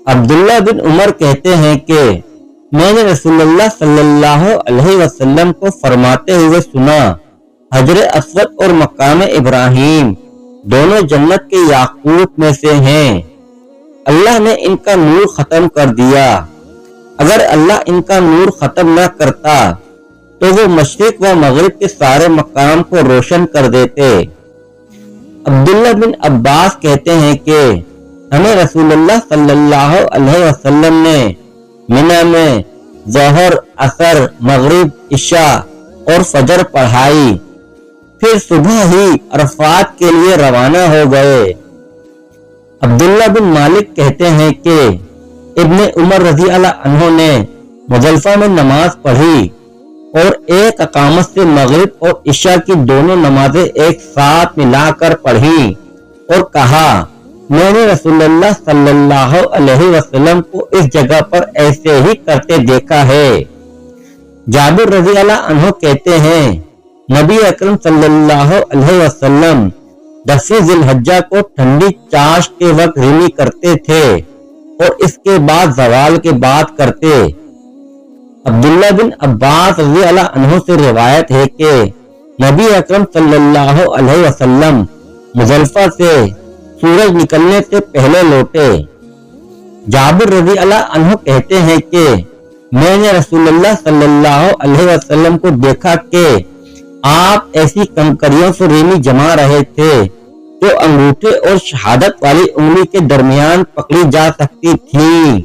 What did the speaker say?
عبداللہ بن عمر کہتے ہیں کہ میں نے رسول اللہ صلی اللہ علیہ وسلم کو فرماتے ہوئے سنا، حجر اسود اور مقام ابراہیم دونوں جنت کے یاقوت میں سے ہیں، اللہ نے ان کا نور ختم کر دیا، اگر اللہ ان کا نور ختم نہ کرتا تو وہ مشرق و مغرب کے سارے مقام کو روشن کر دیتے۔ عبداللہ بن عباس کہتے ہیں کہ ہمیں رسول اللہ صلی اللہ علیہ وسلم نے منی میں ظہر، عصر، مغرب، عشاء اور فجر پڑھائی، پھر صبح ہی عرفات کے لیے روانہ ہو گئے۔ عبداللہ بن مالک کہتے ہیں کہ ابن عمر رضی اللہ عنہ نے مزدلفہ میں نماز پڑھی اور ایک اقامت سے مغرب اور عشاء کی دونوں نمازیں ایک ساتھ ملا کر پڑھی اور کہا، میں نے رسول اللہ صلی اللہ علیہ وسلم کو اس جگہ پر ایسے ہی کرتے دیکھا ہے۔ جابر رضی اللہ عنہ کہتے ہیں، نبی اکرم صلی اللہ علیہ وسلم 10 ذی الحجہ کو ٹھنڈی چاش کے وقت رمی کرتے تھے اور اس کے بعد زوال کے بعد کرتے۔ عبداللہ بن عباس رضی اللہ عنہ سے روایت ہے کہ نبی اکرم صلی اللہ علیہ وسلم مزدلفہ سے سورج نکلنے سے پہلے لوٹے۔ جابر رضی اللہ عنہ کہتے ہیں کہ میں نے رسول اللہ صلی اللہ علیہ وسلم کو دیکھا کہ آپ ایسی کنکریوں سے ریمی جما رہے تھے جو انگوٹھے اور شہادت والی انگلی کے درمیان پکڑی جا سکتی تھی۔